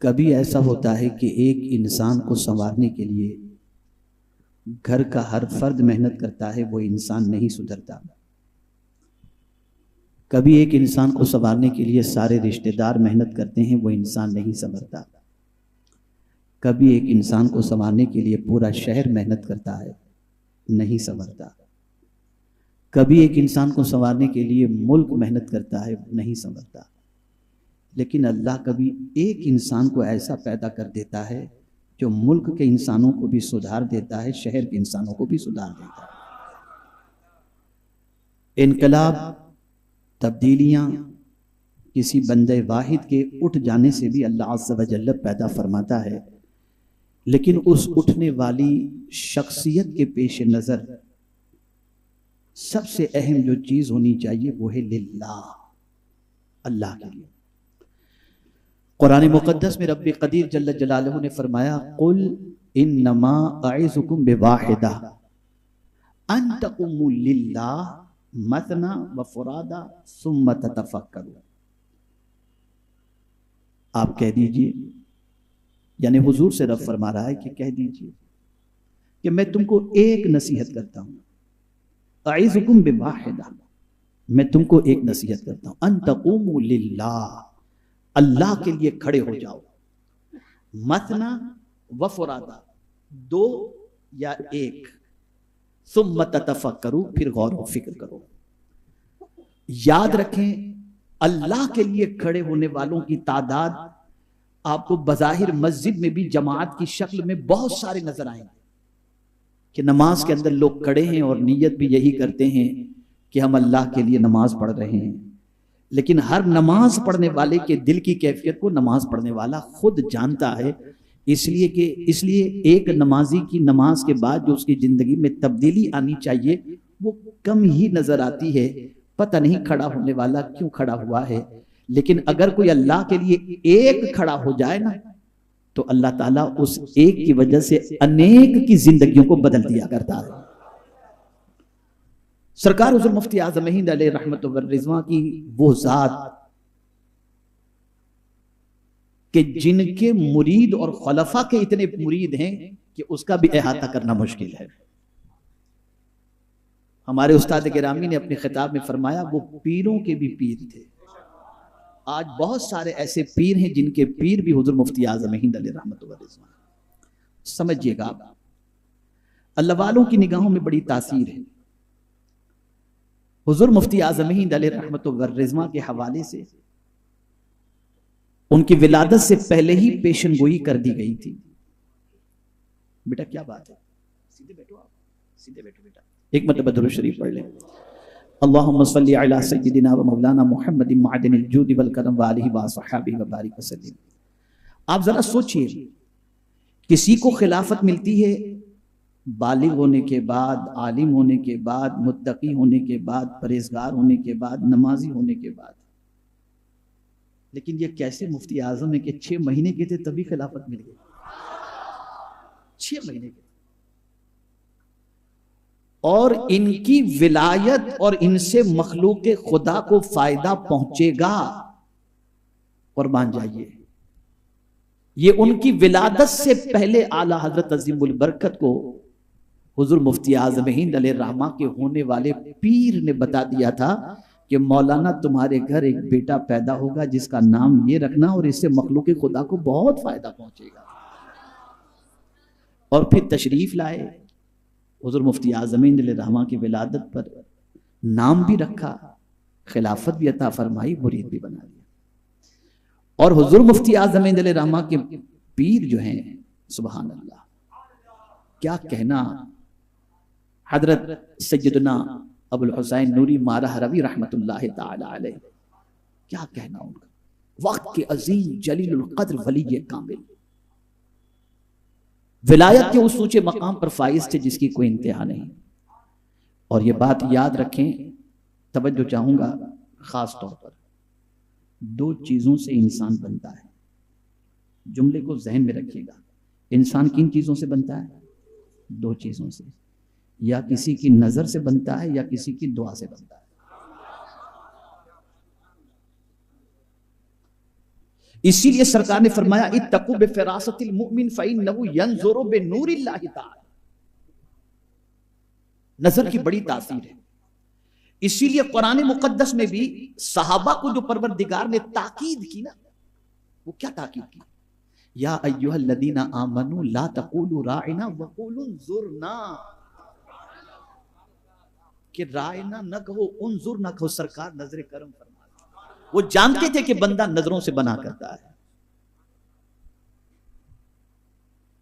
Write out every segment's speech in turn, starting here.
کبھی ایسا ہوتا ہے کہ ایک انسان کو سنوارنے کے لیے گھر کا ہر فرد محنت کرتا ہے، وہ انسان نہیں سدھرتا۔ کبھی ایک انسان کو سنوارنے کے لیے سارے رشتہ دار محنت کرتے ہیں، وہ انسان نہیں سنورتا۔ کبھی ایک انسان کو سنوارنے کے لیے پورا شہر محنت کرتا ہے، نہیں سنورتا۔ کبھی ایک انسان کو سنوارنے کے لیے ملک محنت کرتا ہے، نہیں سنورتا۔ لیکن اللہ کبھی ایک انسان کو ایسا پیدا کر دیتا ہے جو ملک کے انسانوں کو بھی سدھار دیتا ہے، شہر کے انسانوں کو بھی سدھار دیتا ہے۔ انقلاب، تبدیلیاں کسی بندے واحد کے اٹھ جانے سے بھی اللہ عز و جل پیدا فرماتا ہے، لیکن اس اٹھنے والی شخصیت کے پیش نظر سب سے اہم جو چیز ہونی چاہیے وہ ہے للہ، اللہ کے لیے۔ قرآن مقدس میں رب قدیر جل جلالہ نے فرمایا قل انما اعظکم بواحدہ ان تقوموا للہ مثنی وفرادا ثم تتفکروا۔ آپ کہہ دیجئے، یعنی حضور سے رب فرما رہا ہے کہ کہہ دیجئے کہ میں تم کو ایک نصیحت کرتا ہوں، اعظکم بواحدہ، میں تم کو ایک نصیحت کرتا ہوں، ان تقوموا للہ، اللہ کے لیے کھڑے ہو جاؤ، مثنی وفرادا، دو یا ایک، ثم تتفکروا، پھر غور و فکر کرو۔ یاد رکھیں اللہ کے لیے کھڑے ہونے والوں کی تعداد آپ کو بظاہر مسجد میں بھی جماعت کی شکل میں بہت سارے نظر آئیں گے کہ نماز کے اندر لوگ کھڑے ہیں اور نیت بھی یہی کرتے ہیں کہ ہم اللہ کے لیے نماز پڑھ رہے ہیں، لیکن ہر نماز پڑھنے والے کے دل کی کیفیت کو نماز پڑھنے والا خود جانتا ہے۔ اس لیے ایک نمازی کی نماز کے بعد جو اس کی زندگی میں تبدیلی آنی چاہیے وہ کم ہی نظر آتی ہے، پتہ نہیں کھڑا ہونے والا کیوں کھڑا ہوا ہے۔ لیکن اگر کوئی اللہ کے لیے ایک کھڑا ہو جائے نا تو اللہ تعالیٰ اس ایک کی وجہ سے انیک کی زندگیوں کو بدل دیا کرتا ہے۔ سرکار حضور مفتی اعظم ہند علیہ رحمت و رضوان کی وہ ذات کہ جن کے مرید اور خلفاء کے اتنے مرید ہیں کہ اس کا بھی احاطہ کرنا مشکل ہے۔ ہمارے استاد گرامی نے اپنے خطاب میں فرمایا وہ پیروں کے بھی پیر تھے۔ آج بہت سارے ایسے پیر ہیں جن کے پیر بھی حضور مفتی اعظم ہند علیہ رحمت و رضوان۔ سمجھیے گا اللہ والوں کی نگاہوں میں بڑی تاثیر ہے۔ حضور مفتی اعظم ہند علیہ رحمت و رضوان کے حوالے سے ان کی ولادت سے پہلے ہی پیشن گوئی کر دی گئی تھی۔ بیٹا کیا بات ہے، سیدھے بیٹھو، آپ سیدھے بیٹھو بیٹا، ایک مرتبہ درود شریف پڑھ لیں۔ اللہم صلی علی سیدنا و مولانا محمد معدن الجود والکرم وآلہ وصحبہ وبارک وسلم۔ آپ ذرا سوچئے، کسی کو خلافت ملتی ہے بالغ ہونے کے بعد، عالم ہونے کے بعد، متقی ہونے کے بعد، پرہیزگار ہونے کے بعد، نمازی ہونے کے بعد، لیکن یہ کیسے مفتی اعظم ہے کہ 6 مہینے کے تھے تبھی خلافت مل گئی، 6 مہینے کے، اور ان کی ولایت اور ان سے مخلوق خدا کو فائدہ پہنچے گا، قربان جائیے۔ یہ ان کی ولادت سے پہلے اعلیٰ حضرت عظیم البرکت کو حضور مفتی اعظم ہند علیہ الرحمہ کے ہونے والے پیر نے بتا دیا تھا کہ مولانا تمہارے گھر ایک بیٹا پیدا ہوگا جس کا نام یہ رکھنا اور اس سے مخلوق خدا کو بہت فائدہ پہنچے گا۔ اور پھر تشریف لائے، حضور مفتی اعظم ہند علیہ الرحمہ کی ولادت پر نام بھی رکھا، خلافت بھی عطا فرمائی، مرید بھی بنا دیا۔ اور حضور مفتی اعظم ہند علیہ الرحمہ کے پیر جو ہیں، سبحان اللہ، کیا کہنا، حضرت سیدنا ابو الحسین نوری مارہ حروی رحمت اللہ تعالی علیہ، کیا کہنا ان کا، وقت کے عظیم جلیل القدر ولی کامل، ولایت کے اس اونچے مقام پر فائز تھے جس کی کوئی انتہا نہیں۔ اور یہ بات یاد رکھیں، توجہ چاہوں گا خاص طور پر، 2 چیزوں سے انسان بنتا ہے، جملے کو ذہن میں رکھیے گا۔ انسان کن چیزوں سے بنتا ہے؟ 2 چیزوں سے، یا کسی کی نظر سے بنتا ہے یا کسی کی دعا سے بنتا ہے۔ اسی لیے سرکار نے فرمایا اتقوا بفراست المؤمن فإنه ينظر بنور اللہ تعالی. نظر کی بڑی تاثیر ہے. اسی لیے قرآن مقدس میں بھی صحابہ کو جو پروردگار نے تاکید کی نا، وہ کیا تاکید کی؟ یا ایھا الذین آمنوا لا تقولوا راعنا وقولوا انظرنا. کہ رائنا نہ کہو، انظر نہ کہو. سرکار نظر کرم فرما. وہ جانتے تھے کہ بندہ نظروں سے بنا کرتا ہے.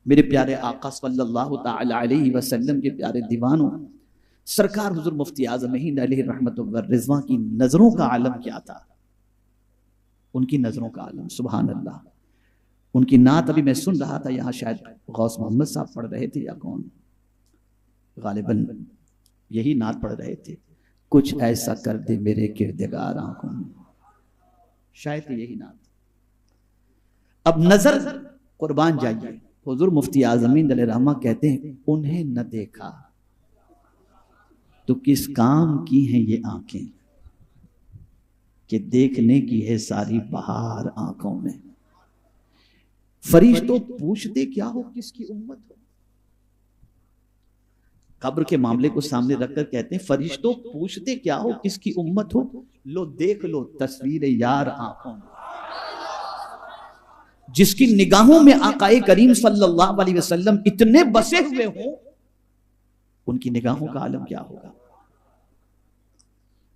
میرے پیارے آقا صلی اللہ تعالی علیہ وسلم کے پیارے دیوانوں، سرکار حضور مفتی اعظم ہند علیہ رحمت والرضوان کی نظروں کا عالم کیا تھا؟ ان کی نظروں کا عالم، سبحان اللہ. ان کی نعت ابھی میں سن رہا تھا یہاں، شاید غوث محمد صاحب پڑھ رہے تھے یا کون، غالباً یہی نعت پڑھ رہے تھے. کچھ ایسا کر دے میرے کردگار آنکھوں میں، شاید یہی نعت. اب نظر، قربان جائیے، حضور مفتی اعظم ہند علیہ رحمہ کہتے ہیں انہیں نہ دیکھا تو کس کام کی ہیں یہ آنکھیں کہ دیکھنے کی ہے ساری بہار آنکھوں میں. فرشتوں پوچھتے کیا ہو کس کی امت ہو. قبر کے معاملے کو سامنے رکھ کر کہتے ہیں فرشتوں پوچھتے کیا ہو کس کی امت ہو، لو دیکھ لو تصویر یار آنکھوں میں. جس کی نگاہوں میں آقا کریم صلی اللہ علیہ وسلم اتنے بسے ہوئے ہوں، ان کی نگاہوں کا عالم کیا ہوگا.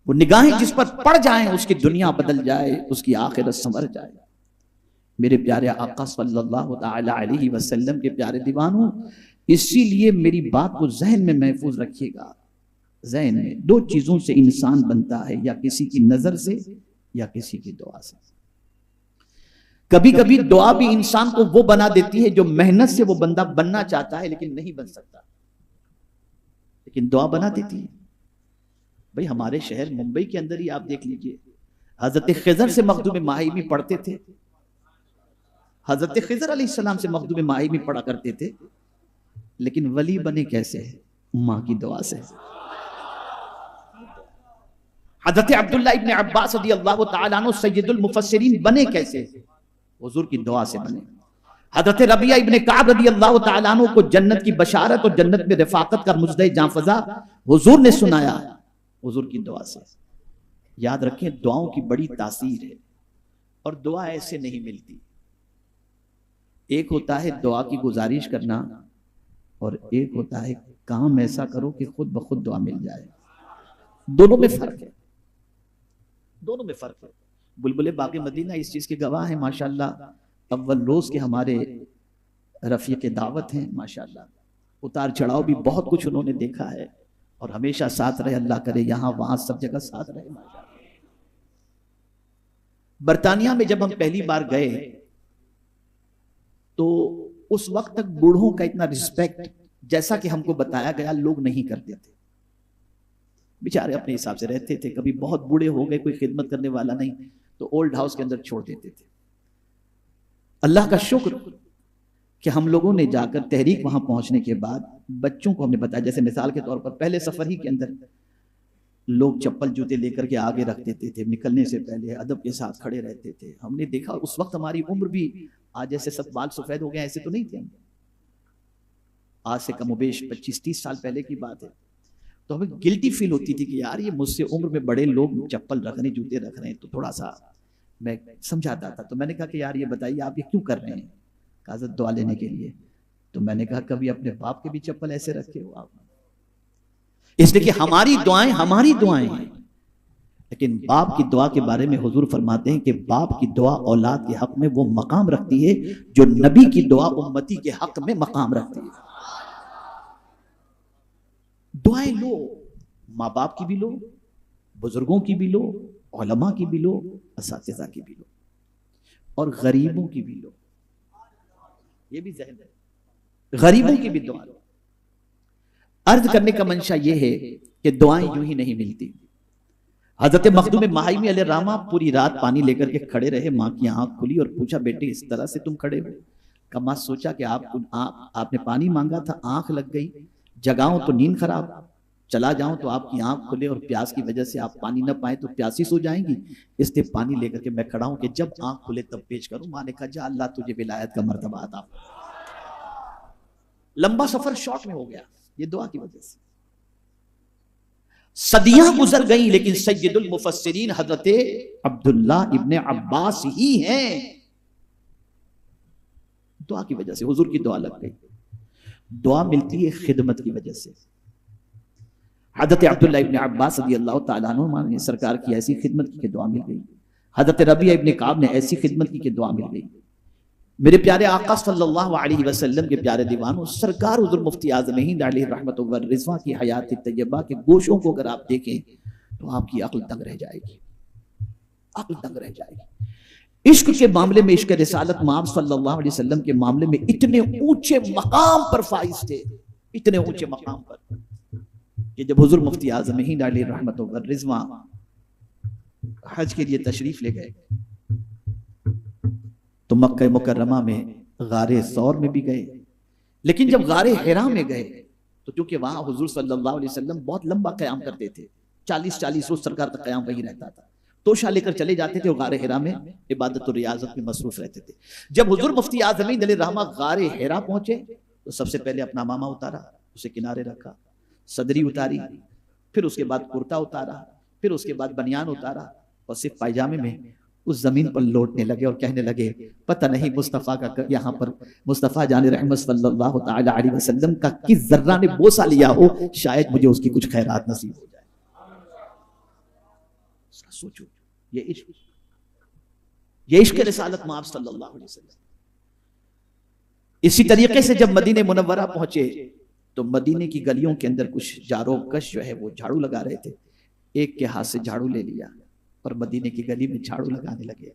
وہ نگاہیں جس پر پڑ جائیں اس کی دنیا بدل جائے، اس کی آخرت سنور جائے. میرے پیارے آقا صلی اللہ تعالی علیہ وسلم کے پیارے دیوانوں، اسی لیے میری بات کو ذہن میں محفوظ رکھیے گا. ذہن میں دو چیزوں سے انسان بنتا ہے، یا کسی کی نظر سے یا کسی کی دعا سے. کبھی کبھی دعا بھی انسان کو وہ بنا دیتی ہے جو محنت سے وہ بندہ بننا چاہتا ہے لیکن نہیں بن سکتا، لیکن دعا بنا دیتی ہے. بھئی ہمارے شہر ممبئی کے اندر ہی آپ دیکھ لیجئے، حضرت خضر سے مخدوم ماہی میں پڑھتے تھے. حضرت خضر علیہ السلام سے مخدوم ماہی میں پڑھا کرتے تھے، لیکن ولی بنے کیسے؟ ماں کی دعا سے. حضرت عبداللہ ابن عباس رضی اللہ تعالیٰ عنہ سید المفسرین بنے کیسے؟ حضور کی دعا سے بنے. حضرت ربیعہ ابن کعب رضی اللہ تعالیٰ عنہ کو جنت کی بشارت اور جنت میں رفاقت کا مژدہ جاں فزا حضور نے سنایا، حضور کی دعا سے. یاد رکھیں دعاؤں کی بڑی تاثیر ہے، اور دعا ایسے نہیں ملتی. ایک ہوتا ہے دعا کی گزارش کرنا، اور ایک ہوتا ہے کام ایسا کرو کہ خود بخود دعا مل جائے. دونوں میں فرق ہے، دونوں میں فرق ہے. بلبل باغ مدینہ اس چیز کے گواہ ہیں ماشاءاللہ. اول روز کے ہمارے رفیق دعوت ہیں ماشاءاللہ. اتار چڑھاؤ بھی بہت کچھ انہوں نے دیکھا ہے، اور ہمیشہ ساتھ رہے، اللہ کرے یہاں وہاں سب جگہ ساتھ رہے ماشاءاللہ. برطانیہ میں جب ہم پہلی بار گئے تو اس وقت تک بوڑھوں کا اتنا رسپیکٹ جیسا کہ ہم کو بتایا گیا لوگ نہیں کرتے تھے. بیچارے اپنے حساب سے رہتے تھے. کبھی بہت بوڑھے ہو گئے، کوئی خدمت کرنے والا نہیں، تو اولڈ ہاؤس کے اندر چھوڑ دیتے تھے. اللہ کا شکر کہ ہم لوگوں نے جا کر تحریک وہاں پہنچنے کے بعد بچوں کو ہم نے بتایا، جیسے مثال کے طور پر پہلے سفر ہی کے اندر لوگ چپل جوتے لے کر کے آگے رکھ دیتے تھے، نکلنے سے پہلے ادب کے ساتھ کھڑے رہتے تھے. ہم نے دیکھا اس وقت ہماری عمر بھی آج جیسے سب بال سفید ہو گئے ایسے تو نہیں تھے. آج سے کم و بیش 25-30 سال پہلے کی بات ہے. تو ہمیں گلٹی فیل ہوتی تھی کہ یار یہ مجھ سے عمر میں بڑے لوگ چپل رکھ رہے ہیں، جوتے رکھ رہے ہیں. تو تھوڑا سا میں سمجھاتا تھا. تو میں نے کہا کہ یار یہ بتائیے آپ یہ کیوں کر رہے ہیں؟ کہا حضرت دعا لینے کے لیے. تو میں نے کہا کبھی اپنے باپ کے بھی چپل ایسے رکھے ہو آپ؟ اس لیے کہ ہماری دعائیں ہیں، لیکن باپ کی دعا کے بارے میں حضور فرماتے ہیں کہ باپ کی دعا اولاد کے حق میں وہ مقام رکھتی ہے جو نبی کی دعا امتی کے حق میں مقام رکھتی ہے. دعائیں لو، ماں باپ کی بھی لو، بزرگوں کی بھی لو، علماء کی بھی لو، اساتذہ کی بھی لو، اور غریبوں کی بھی لو. یہ بھی ذہن ہے، غریبوں کی بھی دعا لو. عرض کرنے کا منشا یہ ہے کہ دعائیں یوں ہی نہیں ملتی. حضرت مخدوم ماہیمی علیہ الرحمہ پوری رات پانی لے کر کے کھڑے رہے. ماں کی آنکھ کھلی اور پوچھا بیٹے اس طرح سے تم کھڑے ہو؟ کہ ماں سوچا کہ آپ نے پانی مانگا تھا، آنکھ لگ گئی، جگاؤں تو نیند خراب. چلا جاؤں تو آپ کی آنکھ کھلے اور پیاس کی وجہ سے آپ پانی نہ پائیں تو پیاسی سو جائیں گی، اس لیے پانی لے کر کے میں کھڑا ہوں کہ جب آنکھ کھلے تب پیش کروں۔ ماں نے کہا جا اللہ تجھے ولایت کا مرتبہ عطا فرمائے۔ لمبا سفر شارٹ میں ہو گیا یہ دعا کی وجہ سے۔ صدیاں گزر گئیں لیکن سید المفسرین حضرت عبداللہ ابن عباس ہی ہیں۔ دعا کی وجہ سے حضور کی دعا لگ گئی۔ دعا ملتی ہے خدمت کی وجہ سے۔ حضرت عبداللہ ابن عباس رضی اللہ تعالیٰ عنہ نے سرکار کی ایسی خدمت کی کہ دعا مل گئی۔ حضرت ربیعہ ابن کعب نے ایسی خدمت کی کہ دعا مل گئی۔ میرے پیارے آقا صلی اللہ علیہ وسلم کے پیارے دیوانوں، سرکار حضور مفتی اعظم ہند علیہ رحمت و رضوان کی حیات طیبہ کے گوشوں کو اگر آپ دیکھیں تو آپ کی عقل دنگ رہ جائے گی، عقل دنگ رہ جائے گی۔ عشق کے معاملے میں، عشق رسالت مآب صلی اللہ علیہ وسلم کے معاملے میں اتنے اونچے مقام پر فائز تھے، اتنے اونچے مقام پر کہ جب حضور مفتی اعظم ہند علیہ رحمت و رضوان حج کے لیے تشریف لے گئے تو مکہ مکرمہ میں غار ثور میں بھی گئے، لیکن جب غار حرا میں گئے تو چونکہ وہاں حضور صلی اللہ علیہ وسلم بہت لمبا قیام کرتے تھے، 40 روز سرکار کا قیام وہی رہتا تھا، توشہ لے کر چلے جاتے تھے اور غار حرا میں عبادت و ریاضت میں مصروف رہتے تھے۔ جب حضور مفتی اعظم ہند علیہ رحمہ غار حرا پہنچے تو سب سے پہلے اپنا امامہ اتارا، اسے کنارے رکھا، صدری اتاری، پھر اس کے بعد کرتا اتارا، پھر اس کے بعد بنیان اتارا اور صرف پائجامے میں اس زمین پر لوٹنے لگے اور کہنے لگے پتہ نہیں مصطفیٰ کا یہاں پر مصطفیٰ جان رحمت صلی اللہ تعالی علیہ وسلم کا کس ذرہ نے بوسہ لیا ہو، شاید مجھے اس کی کچھ خیرات نصیب ہو جائے۔ سوچو یہ عشق رسالت مآب صلی اللہ علیہ وسلم۔ اسی طریقے سے جب مدینہ منورہ پہنچے تو مدینے کی گلیوں کے اندر کچھ جارو کش جو ہے وہ جھاڑو لگا رہے تھے، ایک کے ہاتھ سے جھاڑو لے لیا اور مدینے کی گلی میں جھاڑو لگانے لگے،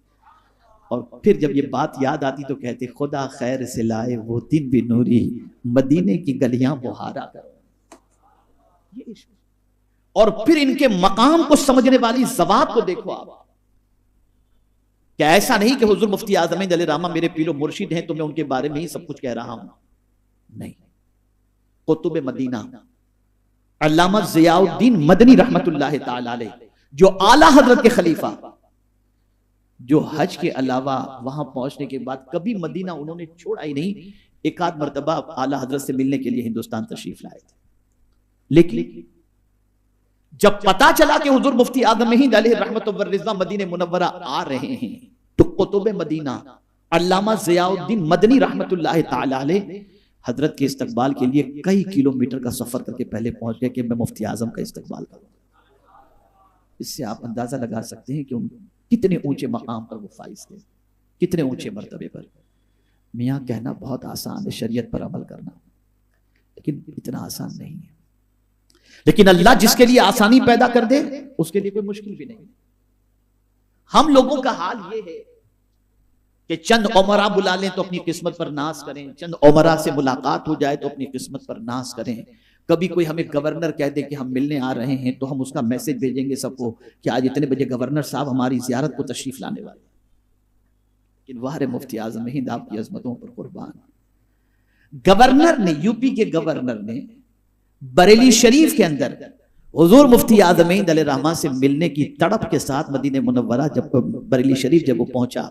اور پھر جب یہ بات یاد آتی تو کہتے خدا خیر سے لائے وہ دن بھی نوری، مدینے کی گلیاں بہارا کرو۔ اور پھر ان کے مقام کو سمجھنے والی ذوات کو دیکھو آپ، کہ ایسا نہیں کہ حضور مفتی اعظم ہند علیہ رحمہ میرے پیر و مرشد ہیں تو میں ان کے بارے میں ہی سب کچھ کہہ رہا ہوں، نہیں۔ قطب مدینہ علامہ ضیاء الدین مدنی رحمت اللہ تعالی علیہ، جو اعلیٰ حضرت کے خلیفہ، جو حج کے علاوہ وہاں پہنچنے کے بعد کبھی مدینہ انہوں نے چھوڑا ہی نہیں، ایک آدھ مرتبہ اعلیٰ حضرت سے ملنے کے لیے ہندوستان تشریف لائے تھے، لیکن جب پتا چلا کہ حضور مفتی اعظم ہند علیہ رحمت و رضوان مدینہ منورہ آ رہے ہیں تو قطب مدینہ علامہ ضیاء الدین مدنی رحمت اللہ تعالی علیہ حضرت کے استقبال کے لیے کئی کلومیٹر کا سفر کر کے پہلے پہنچ گئے کہ میں مفتی اعظم کا استقبال کروں۔ اس سے آپ اندازہ لگا سکتے ہیں کہ ان کتنے اونچے مقام پر وہ فائز تھے، کتنے اونچے مرتبے پر۔ میاں کہنا بہت آسان ہے شریعت پر عمل کرنا، لیکن اتنا آسان نہیں ہے۔ لیکن اللہ جس کے لیے آسانی پیدا کر دے اس کے لیے کوئی مشکل بھی نہیں۔ ہم لوگوں کا حال یہ ہے کہ چند عمرہ بلا لیں تو اپنی قسمت پر ناز کریں، چند عمرہ سے ملاقات ہو جائے تو اپنی قسمت پر ناز کریں، کبھی کوئی ہمیں گورنر کہہ دے کہ ہم ملنے آ رہے ہیں تو ہم اس کا میسج بھیجیں گے سب کو کہ آج اتنے بجے گورنر صاحب ہماری زیارت کو تشریف لانے والے۔ لیکن واہ مفتی اعظم ہند آپ کی عظمتوں پر قربان، گورنر نے، یو پی کے گورنر نے بریلی شریف کے اندر حضور مفتی اعظم ہند علیہ رحمہ سے ملنے کی تڑپ کے ساتھ مدینہ منورہ جب بریلی شریف جب وہ پہنچا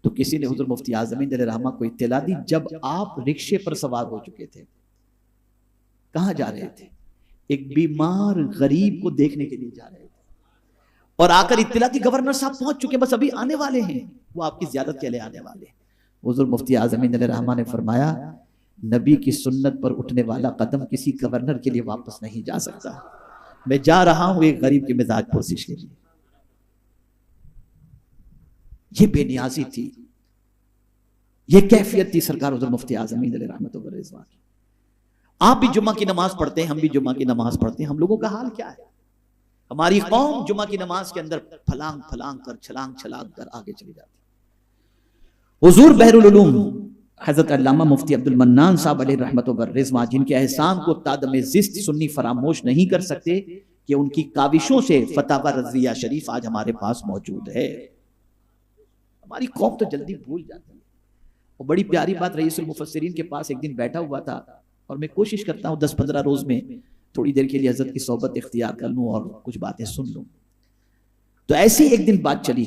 تو کسی نے حضور مفتی اعظم ہند علیہ رحمہ کو اطلاع دی جب آپ رکشے پر سوار ہو چکے تھے۔ کہاں جا رہے تھے؟ ایک بیمار غریب کو دیکھنے کے لیے جا رہے تھے، اور آ کر اطلاع دی گورنر صاحب پہنچ چکے، بس ابھی آنے والے ہیں، وہ آپ کی زیارت کے لیے آنے والے ہیں۔ حضور مفتی اعظم ہند علیہ رحمہ نے فرمایا نبی کی سنت پر اٹھنے والا قدم کسی گورنر کے لیے واپس نہیں جا سکتا، میں جا رہا ہوں ایک غریب کے مزاج پرسش کے لیے۔ یہ بے نیازی تھی، یہ کیفیت تھی سرکار حضور مفتی اعظم ہند علیہ رحمۃ اللہ رضوان کی۔ آپ بھی جمعہ کی نماز پڑھتے ہیں، ہم بھی جمعہ کی نماز پڑھتے ہیں، ہم لوگوں کا حال کیا ہے؟ ہماری قوم جمعہ کی نماز کے اندر پھلانگ پھلانگ کر چھلانگ چھلانگ کر آگے چلی جاتی۔ حضور بحر العلوم حضرت علامہ مفتی عبد المنان صاحب علیہ رحمت و رضوان، جن کے احسان کو تادم زست سنی فراموش نہیں کر سکتے، کہ ان کی کاوشوں سے فتاوی رضویہ شریف آج ہمارے پاس موجود ہے۔ ہماری قوم تو جلدی بھول جاتی ہے۔ اور بڑی پیاری بات، رئیس المفسرین کے پاس ایک دن بیٹھا ہوا تھا، اور میں کوشش کرتا ہوں 10-15 روز میں تھوڑی دیر کے لیے حضرت کی صحبت اختیار کر لوں اور کچھ باتیں سن لوں. تو ایسی ایک دن بات چلی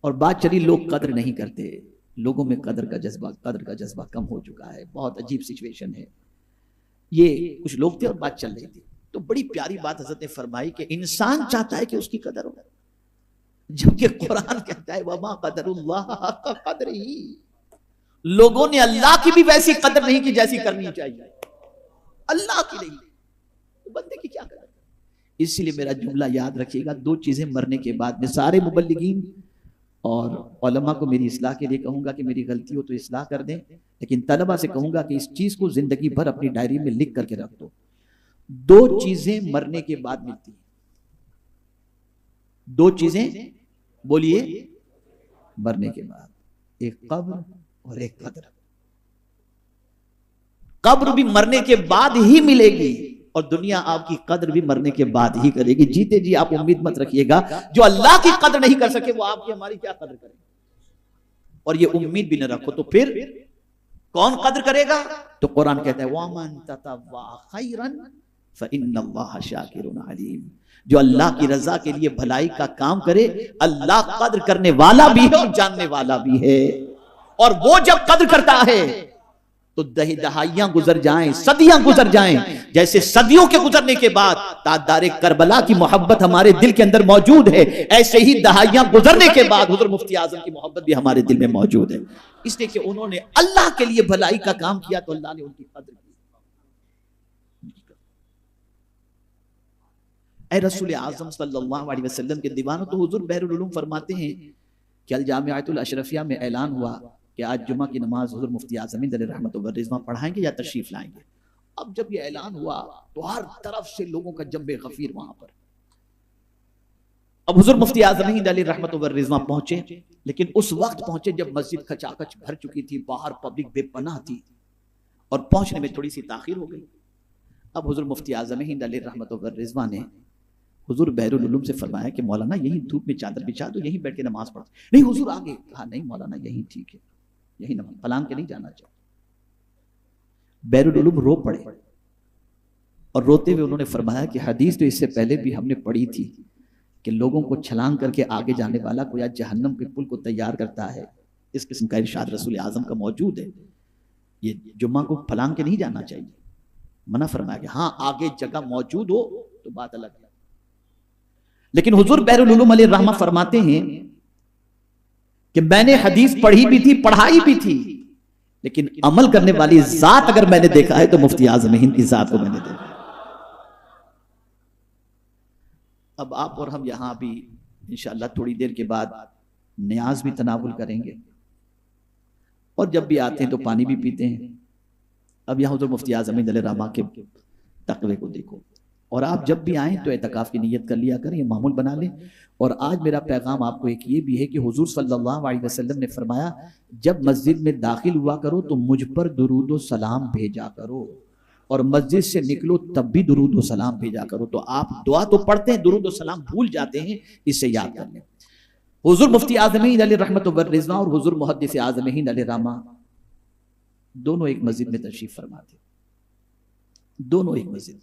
اور بات چلی لوگ قدر نہیں کرتے, لوگوں میں قدر کا جذبہ کم ہو چکا ہے. بہت عجیب سچویشن ہے. یہ کچھ لوگ تھے اور بات چل رہی تھی, تو بڑی پیاری بات حضرت نے فرمائی کہ انسان چاہتا ہے کہ اس کی قدر ہو, جبکہ قرآن کہتا ہے وَمَا قَدَرُ اللَّهَ حَقَّ قَدْرِهِ, لوگوں نے اللہ کی بھی ویسی قدر نہیں کی جیسی کرنی چاہیے, اللہ کی نہیں, تو بندے کی کیا قدر. اس لیے میرا جملہ یاد رکھیے گا, دو چیزیں مرنے کے بعد. میں سارے مبلغین اور علماء کو میری اصلاح کے لیے کہوں گا کہ میری غلطی ہو تو اصلاح کر دیں, لیکن طلبہ سے کہوں گا کہ اس چیز کو زندگی بھر اپنی ڈائری میں لکھ کر کے رکھ دو. دو چیزیں مرنے کے بعد ملتی ہیں, دو چیزیں بولیے مرنے کے بعد, ایک قبر اور ایک قدر. قبر بھی مرنے کے بعد ہی ملے گی اور دنیا آپ کی قدر بھی مرنے کے بعد ہی کرے گی. جیتے جی آپ امید مت رکھیے گا, جو اللہ کی قدر نہیں کر سکے وہ آپ کی ہماری کیا قدر کرے, اور یہ امید بھی نہ رکھو تو پھر کون قدر کرے گا. تو قرآن کہتا ہے وَمَن تَطَوَّعَ خَيْرًا فَإِنَّ اللَّهَ شَاكِرٌ عَلِيمٌ, جو اللہ کی رضا کے لیے بھلائی کا کام کرے اللہ قدر کرنے والا بھی ہے اور جاننے والا بھی ہے. اور وہ جب قدر کرتا ہے تو دہائیاں گزر جائیں, صدیاں گزر جائیں, جیسے صدیوں کے گزرنے کے بعد تاجدار کربلا کی محبت ہمارے دل کے اندر موجود ہے, ایسے ہی دہائیاں گزرنے کے بعد حضور مفتی اعظم کی محبت بھی ہمارے دل میں موجود ہے. اس لیے کہ انہوں نے اللہ کے لیے بھلائی کا کام کیا تو اللہ نے ان کی قدر کی. اے رسول اعظم صلی اللہ علیہ وسلم کے دیوانوں, تو حضور بحر العلوم فرماتے ہیں کہ الجامعۃ الاشرفیہ میں اعلان ہوا کہ آج جمعہ کی نماز حضور مفتی اعظم علیہ رحمۃ و رضوان پڑھائیں گے یا تشریف لائیں گے. اب جب یہ اعلان ہوا تو ہر طرف سے لوگوں کا جنب غفیر وہاں پر. اب حضور مفتی اعظم علیہ رحمۃ و رضوان پہنچے, لیکن اس وقت پہنچے جب مسجد کھچاکچ بھر چکی تھی, باہر پبلک بے پناہ تھی اور پہنچنے میں تھوڑی سی تاخیر ہو گئی. اب حضور مفتی اعظم علیہ رحمۃ و رضوان نے حضور بحر العلوم سے فرمایا کہ مولانا یہیں دھوپ میں چادر بچھا دو, یہیں بیٹھ کے نماز پڑھ. نہیں حضور آگے. کہا نہیں مولانا یہیں ٹھیک ہے, یہی نماز, پلان کے نہیں جانا چاہیے. بحر العلوم رو پڑے اور روتے ہوئے انہوں نے فرمایا کہ حدیث تو اس سے پہلے بھی ہم نے پڑھی تھی کہ لوگوں کو چھلانگ کر کے آگے جانے والا گویا جہنم کے پل کو تیار کرتا ہے. اس قسم کا ارشاد رسول اعظم کا موجود ہے. یہ جمعہ کو پھلانگ کے نہیں جانا چاہیے, منع فرمایا کہ ہاں آگے جگہ موجود ہو تو بات الگ ہے. لیکن حضور بحر العلوم علیہ الرحمہ فرماتے ہیں کہ میں نے حدیث پڑھی بھی تھی, پڑھائی بھی تھی, لیکن عمل کرنے والی ذات اگر میں نے دیکھا ہے تو مفتی اعظم ہند کی ذات کو میں نے دیکھا. اب آپ اور ہم یہاں بھی انشاءاللہ تھوڑی دیر کے بعد نیاز بھی تناول کریں گے, اور جب بھی آتے ہیں تو پانی بھی پیتے ہیں. اب یہاں حضور مفتی اعظم علیہ الرحمہ کے تقوی کو دیکھو, اور آپ جب بھی آئیں تو اعتکاف کی نیت کر لیا کریں, یہ معمول بنا لیں. اور آج میرا پیغام آپ کو ایک یہ بھی ہے کہ حضور صلی اللہ علیہ وسلم نے فرمایا جب مسجد میں داخل ہوا کرو تو مجھ پر درود و سلام بھیجا کرو, اور مسجد سے نکلو تب بھی درود و سلام بھیجا کرو. تو آپ دعا تو پڑھتے ہیں, درود و سلام بھول جاتے ہیں, اس سے یاد کر لیں. حضور مفتی اعظم علیہ رحمۃ و رضوان اور حضور محدث اعظم علیہ رحمہ دونوں ایک مسجد میں تشریف فرما تھے, دونوں ایک مسجد.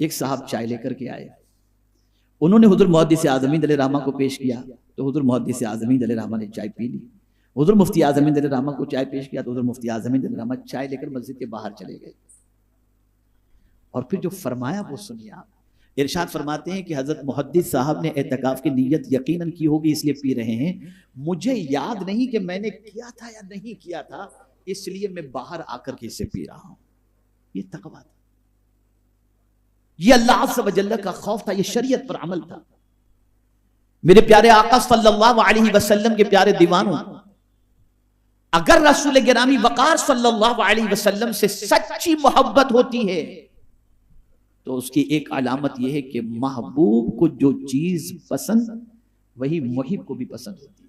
ایک صاحب چائے لے کر کے آئے, انہوں نے حضور محدث اعظم علیہ رحمہ کو پیش کیا تو حضور محدث اعظم علیہ رحمہ نے چائے پی لی. حضور مفتی اعظم علیہ رحمہ کو چائے پیش کیا تو حضور مفتی اعظم علیہ رحمہ چائے لے کر مسجد کے باہر چلے گئے. اور پھر جو فرمایا وہ سنیے آپ. ارشاد فرماتے ہیں کہ حضرت محدث صاحب نے اعتکاف کی نیت یقیناً کی ہوگی اس لیے پی رہے ہیں, مجھے یاد نہیں کہ میں نے کیا تھا یا نہیں کیا تھا, اس لیے میں باہر آ کر کے اسے پی رہا ہوں. یہ تقویٰ تھا, یہ اللہ عز و جل کا خوف تھا, یہ شریعت پر عمل تھا. میرے پیارے آقا صلی اللہ علیہ وسلم کے پیارے دیوانوں, اگر رسول گرامی وقار صلی اللہ علیہ وسلم سے سچی محبت ہوتی ہے تو اس کی ایک علامت یہ ہے کہ محبوب کو جو چیز پسند وہی محب کو بھی پسند ہوتی ہے.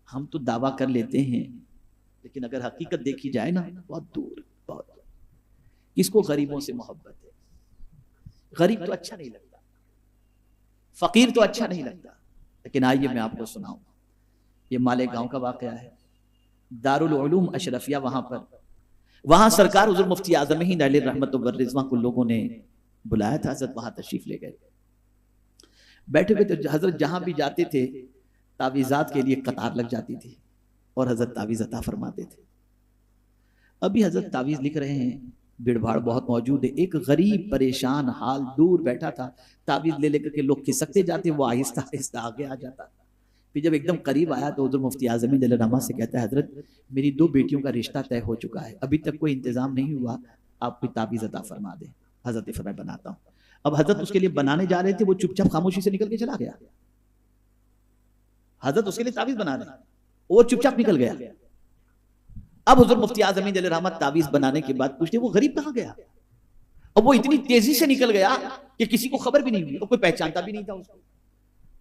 ہم تو دعویٰ کر لیتے ہیں لیکن اگر حقیقت دیکھی جائے نا بہت دور, بہت دور. کس کو غریبوں سے محبت ہے؟ غریب تو اچھا نہیں لگتا, فقیر تو اچھا نہیں لگتا. لیکن آئیے میں آپ کو سناؤں, یہ مالیگاؤں کا واقعہ ہے. دارالعلوم اشرفیہ وہاں پر، وہاں سرکار حضور مفتی اعظم ہند علیہ رحمت و رضوان کو لوگوں نے بلایا تھا، حضرت وہاں تشریف لے گئے، بیٹھے ہوئے تو حضرت جہاں بھی جاتے تھے تعویذات کے لیے قطار لگ جاتی تھی اور حضرت تعویذ عطا فرماتے تھے۔ ابھی حضرت تعویذ لکھ رہے ہیں، بھیڑ بھاڑ بہت موجود ہے، ایک غریب پریشان حال دور بیٹھا تھا، تعویذ لے کر کے لوگ کھسکتے جاتے، وہ آہستہ آہستہ آگے آ جاتا، پھر جب ایک دم قریب آیا تو حضور مفتی اعظم ہند علیہ رحمہ سے کہتا ہے حضرت میری 2 بیٹیوں کا رشتہ طے ہو چکا ہے، ابھی تک کوئی انتظام نہیں ہوا، آپ کوئی تعویذ عطا فرما دیں۔ حضرت نے فرمایا بناتا ہوں۔ اب حضرت اس کے لیے بنانے جا رہے تھے، وہ چپ چاپ خاموشی سے نکل کے چلا گیا، حضرت اس کے لیے تعویذ بنا رہے ہیں، وہ چپ چاپ نکل گیا۔ اب حضور مفتی اعظم ہند علیہ رحمہ تعویذ بنانے کے بعد پوچھتے وہ غریب کہاں گیا؟ اب وہ اتنی تیزی سے نکل گیا کہ کسی کو خبر بھی نہیں ہوئی اور کوئی پہچانتا بھی نہیں تھا اس کو۔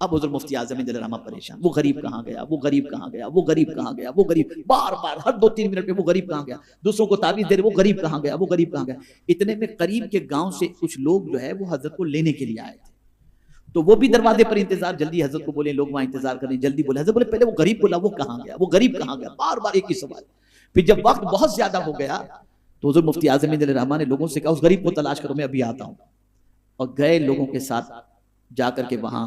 اب حضور مفتی اعظم ہند علیہ رحمہ پریشان، وہ غریب کہاں گیا، وہ غریب کہاں گیا، وہ غریب کہاں گیا، وہ غریب، بار بار ہر 2-3 منٹ پہ وہ غریب کہاں گیا، دوسروں کو تعویذ دے رہے وہ غریب کہاں گیا، وہ غریب کہاں گیا۔ اتنے میں قریب کے گاؤں سے کچھ لوگ جو ہے وہ حضرت کو لینے کے لیے آئے تھے، تو وہ بھی دروازے پر انتظار، جلدی حضرت کو بولے، لوگ وہاں انتظار کریں، جلدی بولے، حضرت بولے پہلے وہ غریب بولا، وہ کہاں گیا، وہ غریب کہاں گیا، بار بار ایک ہی سوال۔ پھر جب وقت بہت زیادہ ہو گیا تو حضور مفتی اعظم ہند علیہ رحمہ نے لوگوں سے کہا اس غریب کو تلاش کرو، میں ابھی آتا ہوں، اور گئے لوگوں کے ساتھ جا کر کے وہاں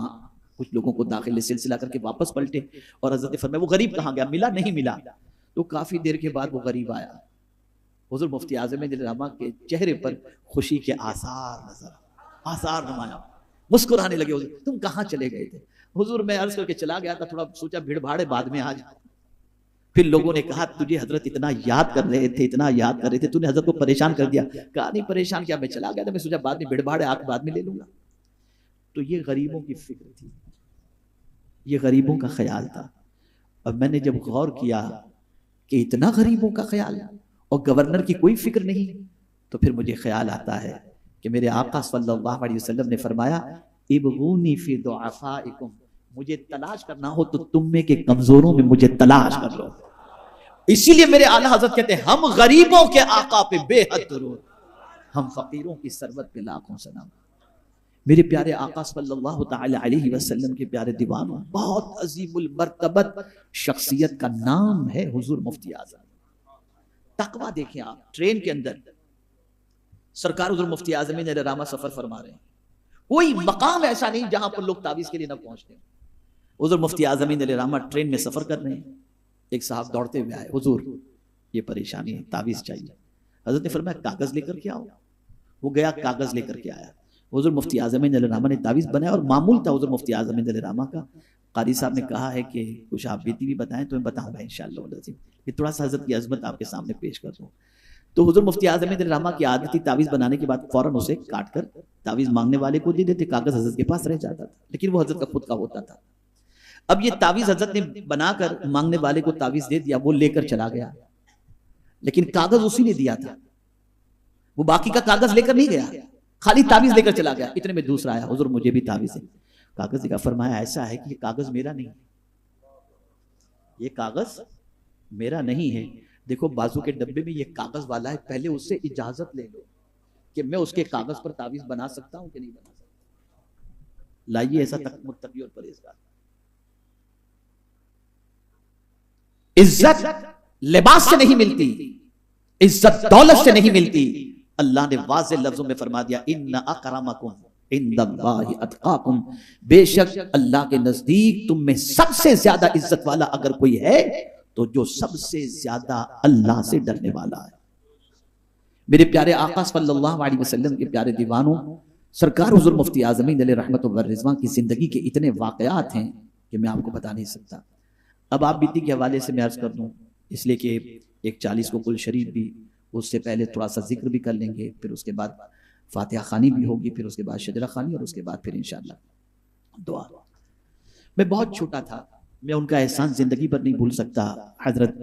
کچھ لوگوں کو داخل سلسلہ کر کے واپس پلٹے، اور حضرت نے فرمایا وہ غریب کہاں گیا، ملا نہیں ملا، تو کافی دیر کے بعد وہ غریب آیا، حضور مفتی اعظم ہند علیہ رحمہ کے چہرے پر خوشی کے آثار نمایاں، مسکرانے لگے، حضور تم کہاں چلے گئے تھے؟ حضور میں عرض کر کے چلا گیا تھا، تھوڑا سوچا بھیڑ بھاڑ بعد میں آ جاؤ۔ پھر لوگوں نے کہا تجھے حضرت اتنا یاد کر رہے تھے، اتنا یاد کر رہے تھے، تو نے حضرت کو پریشان کر دیا۔ کہا نہیں پریشان کیا، میں چلا گیا تھا، میں سوچا بعد میں بھیڑ بھاڑ ہے، آپ بعد میں لے لوں گا۔ تو یہ غریبوں کی فکر تھی، یہ غریبوں کا خیال تھا۔ اب میں نے جب غور کیا کہ اتنا غریبوں کا خیال اور گورنر کی کوئی فکر نہیں، تو پھر مجھے خیال آتا ہے کہ میرے آقا صلی اللہ علیہ وسلم نے فرمایا ابغونی فی ضعفائکم، مجھے تلاش کرنا ہو تو تم میں کے کمزوروں میں مجھے تلاش کر لو۔ اسی لیے میرے اعلیٰ حضرت کہتے ہیں ہم غریبوں کے آقا پہ بے حد درود، ہم فقیروں کی سرورت پہ لاکھوں سلام۔ میرے پیارے آقا صلی اللہ تعالی علیہ وسلم کے پیارے دیوانوں، بہت عظیم المرتبت شخصیت کا نام ہے حضور مفتی اعظم۔ تقویٰ دیکھیں آپ، ٹرین کے اندر سرکار حضور مفتی اعظم علیہ رحمہ سفر فرما رہے ہیں، کوئی مقام ایسا نہیں جہاں پر لوگ تعویذ کے لیے نہ پہنچتے۔ حضور مفتی اعظم علیہ رحمہ ٹرین میں سفر کر رہے ہیں، ایک صاحب دوڑتے ہوئے آئے، حضور یہ پریشانی ہے، تعویذ چاہیے۔ حضرت نے فرمایا کاغذ لے کر کے آؤ، وہ گیا کاغذ لے کر کے آیا، حضور مفتی اعظم علیہ رحمہ نے تعویذ بنایا، اور معمول تھا حضور مفتی اعظم علیہ رحمہ کا، قاری صاحب نے کہا ہے کہ کچھ آپ بیتی بھی بتائیں تو میں بتاؤں گا انشاءاللہ العظیم، یہ تھوڑا سا حضرت کی عظمت آپ کے سامنے پیش کر دوں۔ تو حضور مفتی اعظم علیہ رحمہ کی عادت تھی تعویذ بنانے کے بعد فوراً اسے کاٹ کر تعویذ مانگنے والے کو دے دیتے، کاغذ حضرت کے پاس رہ جاتا تھا، لیکن وہ حضرت کا خود کا ہوتا تھا۔ اب یہ تعویذ حضرت نے بنا کر مانگنے والے کو تعویذ دے دیا، وہ لے کر چلا گیا، لیکن کاغذ اسی نے دیا تھا، وہ باقی کا کاغذ لے کر نہیں گیا، خالی تعویذ لے کر چلا گیا۔ اتنے میں دوسرا آیا، حضور مجھے بھی تعویذ ہے، کاغذ کا فرمایا ایسا ہے کہ یہ کاغذ میرا نہیں، یہ کاغذ میرا نہیں ہے، دیکھو بازو کے ڈبے میں یہ کاغذ والا ہے، پہلے اس سے اجازت لے لو کہ میں اس کے کاغذ پر تعویذ بنا سکتا ہوں کہ نہیں بنا سکتا۔ لائیے ایسا متقی اور پرہیزگار۔ عزت لباس سے نہیں ملتی، عزت دولت سے نہیں ملتی، اللہ نے واضح لفظوں میں فرما دیا ان اکرمکم عند اللہ اتقاکم، بے شک اللہ کے نزدیک تم میں سب سے زیادہ عزت والا اگر کوئی ہے تو جو سب سے زیادہ اللہ سے ڈرنے والا ہے۔ میرے پیارے آقا صلی اللہ علیہ وسلم کے پیارے دیوانوں، سرکار حضور مفتی اعظم علیہ رحمت و رضوان کی زندگی کے اتنے واقعات ہیں کہ میں آپ کو بتا نہیں سکتا۔ اب آپ بیتی کے حوالے سے میں عرض کر دوں، اس لیے کہ ایک 40 کو کل شریف بھی، اس سے پہلے تھوڑا سا ذکر بھی کر لیں گے، پھر اس کے بعد فاتحہ خوانی بھی ہوگی، پھر اس کے بعد شجرہ خوانی، اور اس کے بعد پھر انشاءاللہ دعا۔ میں بہت چھوٹا تھا، میں ان کا احسان زندگی پر نہیں بھول سکتا۔ حضرت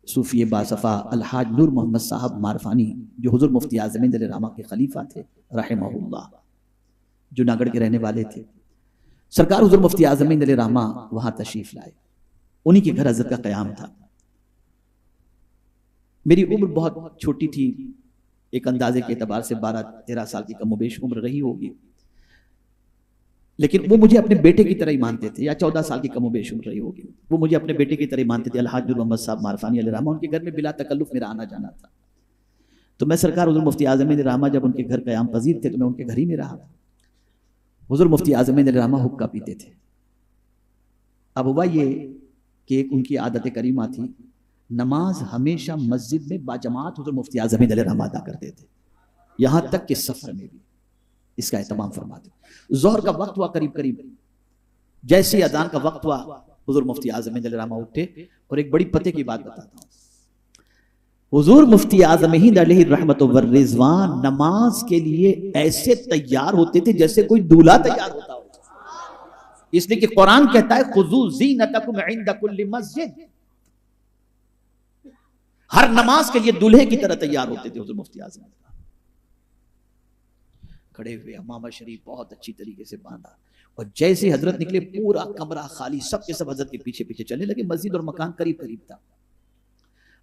صوفی باصفا الحاج نور محمد صاحب معرفانی جو حضور مفتی اعظم علیہ رحمہ کے خلیفہ تھے رحمہ اللہ، جوناگڑھ کے رہنے والے تھے، سرکار حضور مفتی اعظم علیہ رحمہ وہاں تشریف لائے، انہی کے گھر حضرت کا قیام تھا۔ میری عمر بہت چھوٹی تھی، ایک اندازے کے اعتبار سے 12-13 سال کی کم و بیش عمر رہی ہوگی، لیکن وہ مجھے اپنے بیٹے کی طرح ہی مانتے تھے، یا 14 سال کی کم و بیش عمر رہی ہوگی، وہ مجھے اپنے بیٹے کی طرح ہی مانتے تھے۔ الحاج محمد صاحب معرفانی علیہ رحمہ، ان کے گھر میں بلا تکلف میرا آنا جانا تھا۔ تو میں سرکار حضور مفتی اعظم علیہ رحمہ جب ان کے گھر قیام پذیر تھے تو میں ان کے گھر ہی میں رہا۔ حضور مفتی اعظم علیہ رحمہ حقہ پیتے تھے۔ اب ہوا یہ کہ ایک ان کی عادت کریمہ تھی، نماز ہمیشہ مسجد میں باجماعت حضور مفتی اعظم علیہ رحمہ ادا کرتے تھے، یہاں تک کہ سفر میں بھی اس کا اہتمام فرماتے۔ ظہر کا وقت ہوا قریب قریب، جیسے ہی اذان کا وقت ہوا حضور مفتی اعظم علیہ رحمہ اٹھے، اور ایک بڑی پتے کی بات بتاتا ہوں، حضور مفتی اعظم علیہ رحمت والرضوان نماز کے لیے ایسے تیار ہوتے تھے جیسے کوئی دولہا تیار ہوتا ہو، اس لیے کہ قرآن کہتا ہے خذوا زینتکم عند کل مسجد، ہر نماز کے لیے دولہے کی طرح تیار ہوتے تھے حضور مفتی اعظم۔ کھڑے ہوئے امامہ شریف بہت اچھی طریقے سے باندھا، اور جیسے حضرت نکلے پورا کمرہ خالی، سب کے سب حضرت کے پیچھے پیچھے چلنے لگے۔ مسجد اور مکان قریب قریب تھا۔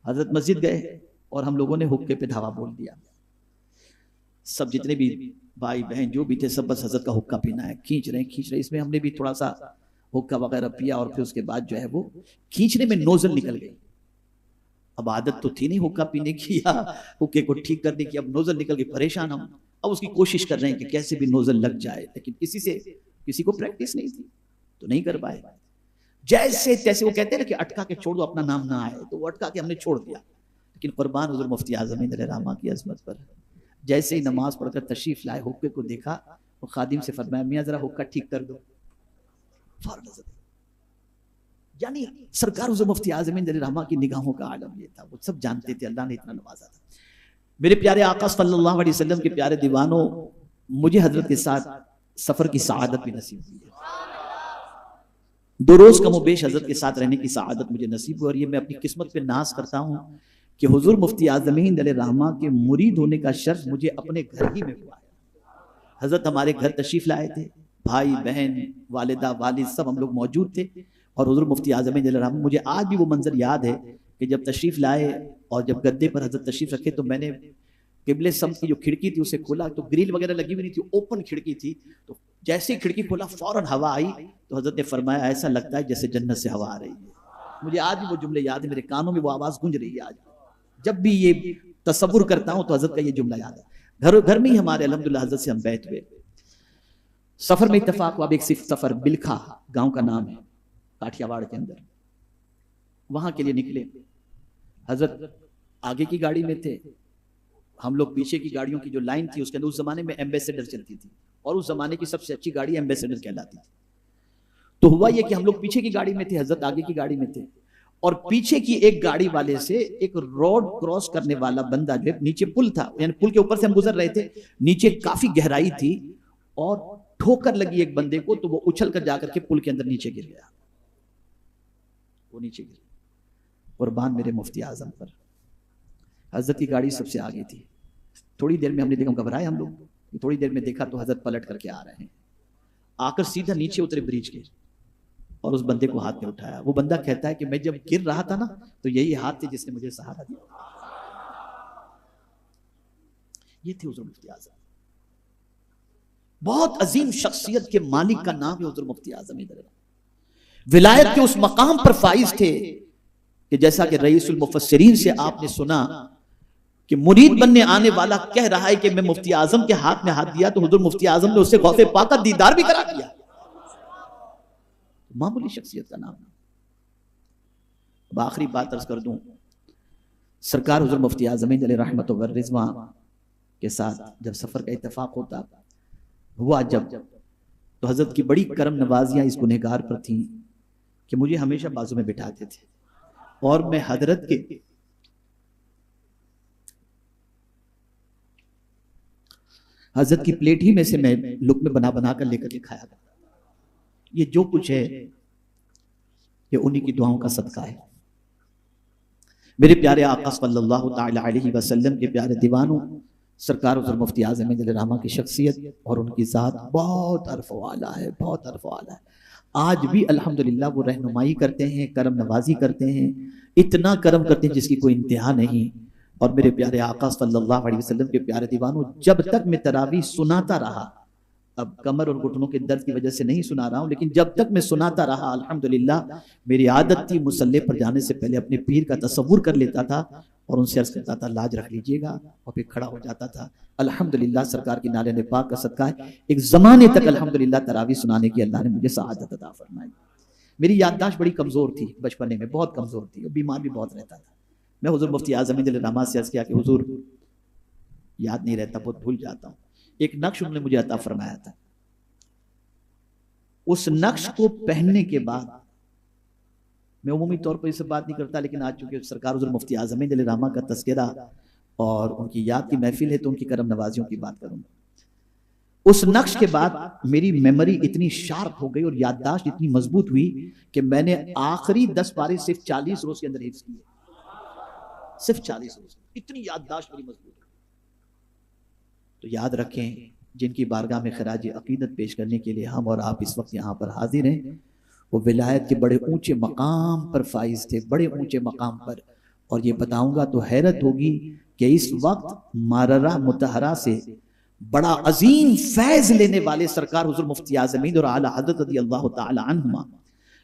حضرت مسجد گئے اور ہم لوگوں نے حقے پہ دھاوا بول دیا، سب جتنے بھی بھائی بہن جو بھی تھے سب بس حضرت کا حقہ پینا ہے، کھینچ رہے۔ اس میں ہم نے بھی تھوڑا سا حقہ وغیرہ پیا، اور پھر اس کے بعد جو ہے وہ کھینچنے میں نوزل نکل گئی۔ اب عادت تو تھی نہیں حقہ پینے کی یا حقے کو ٹھیک کرنے کی، اب نوزل نکل گئی، پریشان ہم۔ اب اس کی کوشش کر رہے ہیں کہ کیسے بھی نوزل لگ جائے، لیکن کسی کو پریکٹس نہیں تھی تو نہیں کر پائے۔ جیسے تیسے وہ کہتے ہیں کہ اٹکا کے چھوڑ دو اپنا نام نہ آئے، تو وہ اٹکا کے ہم نے چھوڑ دیا۔ لیکن قربان حضور مفتی اعظم علیہ رحمہ کی عظمت پر، جیسے ہی نماز پڑھ کر تشریف لائے حقے کو دیکھا، وہ خادم سے فرمایا میاں ذرا حقہ ٹھیک کر دو، فوراً نظر۔ یعنی سرکار حضور مفتی اعظم علیہ رحمہ کی نگاہوں کا عالم یہ تھا، وہ سب جانتے تھے اللہ نے اتنا نوازا تھا۔ میرے پیارے آقا صلی اللہ علیہ وسلم کے پیارے دیوانوں، مجھے حضرت کے ساتھ سفر کی سعادت بھی نصیب ہوئی ہے، 2 روز کم و بیش حضرت کے ساتھ رہنے کی سعادت مجھے نصیب ہوئی، اور یہ میں اپنی قسمت پہ ناز کرتا ہوں کہ حضور مفتی اعظم علیہ رحمہ کے مرید ہونے کا شرف مجھے اپنے گھر ہی میں ہوا ہے۔ حضرت ہمارے گھر تشریف لائے تھے، بھائی بہن والدہ والد سب ہم لوگ موجود تھے، اور حضور مفتی اعظم علیہ رحمہ، مجھے آج بھی وہ منظر یاد ہے کہ جب تشریف لائے اور جب گدے پر حضرت تشریف رکھے تو میں نے قبلے سمت کی جو کھڑکی تھی اسے کھولا، تو گریل وغیرہ لگی ہوئی نہیں تھی، اوپن کھڑکی تھی، تو جیسے ہی کھڑکی کھولا فوراً ہوا آئی، تو حضرت نے فرمایا ایسا لگتا ہے جیسے جنت سے ہوا آ رہی ہے۔ مجھے آج بھی وہ جملے یاد ہے، میرے کانوں میں وہ آواز گونج رہی ہے آج، جب بھی یہ تصور کرتا ہوں تو حضرت کا یہ جملہ یاد ہے۔ گھر میں ہی ہمارے الحمدللہ حضرت سے ہم بیٹھ ہوئے، سفر میں اتفاق ہوا، اب ایک سفر بلکھا گاؤں کا نام ہے کاٹھیا واڑ کے اندر، وہاں کے لیے نکلے۔ حضرت آگے کی گاڑی میں تھے، ہم لوگ پیچھے کی گاڑیوں کی جو لائن تھی اس کے اندر اس زمانے میں ایمبیسیڈر چلتی تھی، اور اس زمانے کی سب سے اچھی گاڑی ایمبیسیڈر کہلاتی تھی۔ تو ہوا یہ کہ ہم لوگ پیچھے کی گاڑی میں تھے، حضرت آگے کی گاڑی میں تھے، اور پیچھے کی ایک گاڑی والے سے ایک روڈ کراس کرنے والا بندہ جو ہے، نیچے پل تھا، یعنی پل کے اوپر سے ہم گزر رہے تھے، نیچے کافی گہرائی تھی، اور ٹھوکر لگی ایک بندے کو، تو وہ اچھل کر جا کر کے پل کے اندر نیچے گر گیا، وہ نیچے گر۔ قربان میرے مفتی اعظم پر، حضرت کی گاڑی سب سے آگے تھی، تھوڑی دیر میں ہم نے دیکھا، گھبرائے ہم لوگ، تھوڑی دیر میں دیکھا تو حضرت پلٹ کر کے آ رہے ہیں، آ کر سیدھا نیچے اترے برج کے، اور اس بندے کو ہاتھ میں اٹھایا۔ وہ بندہ کہتا ہے کہ میں جب گر رہا تھا نا تو یہی ہاتھ تھے جس نے مجھے سہارا دیا۔ یہ تھے حضور مفتی اعظم، بہت عظیم شخصیت کے مالک کا نام ہے حضور مفتی اعظم، ولایت کے اس مقام پر فائز تھے کہ جیسا کہ رئیس المفسرین سے آپ نے سنا کہ مرید بننے آنے والا کہہ رہا ہے کہ میں مفتی اعظم کے ہاتھ میں ہاتھ دیا تو حضور مفتی اعظم نے اسے غوث پاک کا دیدار بھی کرا دیا۔ معمولی شخصیت کا نام۔ اب آخری بات عرض کر دوں، سرکار حضور مفتی اعظم علیہ رحمت والرضوان کے ساتھ جب سفر کا اتفاق ہوا جب تو حضرت کی بڑی کرم نوازیاں اس گنہگار پر تھیں کہ مجھے ہمیشہ بازو میں بٹھاتے تھے، اور میں حضرت کے حضرت کی پلیٹ ہی میں سے میں لقمے بنا بنا کر لے کر کے کھایا کرتا۔ یہ جو کچھ ہے یہ انہی کی دعاؤں کا صدقہ ہے۔ میرے پیارے آقا صلی اللہ تعالی علیہ وسلم کے پیارے دیوانوں، سرکار حضور مفتی اعظم علیہ رحمہ کی شخصیت اور ان کی ذات بہت عرف و اعلیٰ ہے، بہت عرف و اعلیٰ ہے۔ آج بھی الحمدللہ وہ رہنمائی کرتے ہیں، کرم نوازی کرتے ہیں، اتنا کرم کرتے ہیں جس کی کوئی انتہا نہیں۔ اور میرے پیارے آقا صلی اللہ علیہ وسلم کے پیارے دیوانوں، جب تک میں تراویح سناتا رہا، اب کمر اور گھٹنوں کے درد کی وجہ سے نہیں سنا رہا ہوں، لیکن جب تک میں سناتا رہا الحمدللہ میری عادت تھی مصلی پر جانے سے پہلے اپنے پیر کا تصور کر لیتا تھا اور ان سے عرض کرتا تھا لاج رکھ لیجئے گا، اور پھر کھڑا ہو جاتا تھا۔ الحمدللہ سرکار کی نالے پاک کا صدقہ ہے ایک زمانے تک الحمدللہ تراویح سنانے کی اللہ نے مجھے سعادت عطا فرمائی۔ میری یادداشت بڑی کمزور تھی بچپنے میں، بہت کمزور تھی اور بیمار بھی بہت رہتا تھا۔ میں حضور مفتی اعظم علیہ الرحمہ سے عرض کیا کہ حضور یاد نہیں رہتا، بہت بھول جاتا ہوں۔ ایک نقش انہوں نے مجھے عطا فرمایا تھا، اس نقش کو پہننے کے بعد میں عمومی طور پر اس سے بات نہیں کرتا، لیکن آج چونکہ سرکار حضور مفتی اعظم علیہ الرحمہ کا تذکرہ اور ان کی یاد کی محفل ہے تو ان کی کرم نوازیوں کی بات کروں گا۔ اس نقش کے بعد میری میموری اتنی شارپ ہو گئی اور یادداشت اتنی مضبوط ہوئی کہ میں نے آخری 10 پارے صرف 40 روز کے اندر حفظ کیے، صرف 40 روز، اتنی یادداشت میری مضبوط ہے۔ تو یاد رکھیں جن کی بارگاہ میں خراج عقیدت پیش کرنے کے لیے ہم اور آپ اس وقت یہاں پر حاضر ہیں، وہ ولایت کے بڑے اونچے مقام پر فائز تھے، بڑے اونچے مقام پر، اور یہ بتاؤں گا تو حیرت ہوگی کہ اس وقت ماررہ مطہرہ سے بڑا عظیم فیض لینے والے سرکار حضور مفتی اعظم اور اعلی حضرت رضی اللہ تعالی عنہما،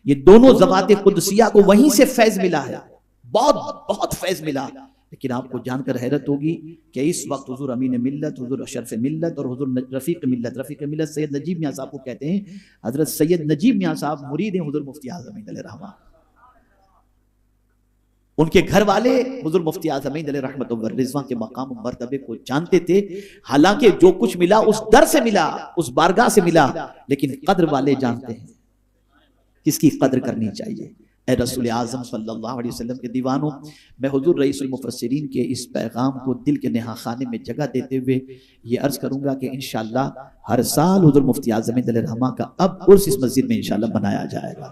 یہ دونوں ذوات قدسیہ کو وہیں سے فیض ملا ہے، بہت بہت فیض ملا۔ لیکن آپ کو جان کر حیرت ہوگی کہ اس وقت حضور امین ملت، حضور اشرف ملت اور حضور رفیق ملت سید نجیب میاں صاحب کو کہتے ہیں، حضرت سید نجیب میاں صاحب مرید ہیں حضور مفتی اعظم علیہ الرحمہ، ان کے گھر والے حضور مفتی اعظم علیہ رحمت و رضوان کے مقام و مرتبے کو جانتے تھے، حالانکہ جو کچھ ملا اس در سے ملا، اس بارگاہ سے ملا، لیکن قدر والے جانتے ہیں کس کی قدر کرنی چاہیے۔ اے رسول اعظم صلی اللہ علیہ وسلم کے دیوانوں، میں حضور رئیس المفسرین کے اس پیغام کو دل کے نہا خانے میں جگہ دیتے ہوئے یہ عرض کروں گا کہ انشاءاللہ ہر سال حضور مفتی اعظم علیہ الرحمہ کا اب عرس اس مسجد میں انشاءاللہ منایا جائے گا۔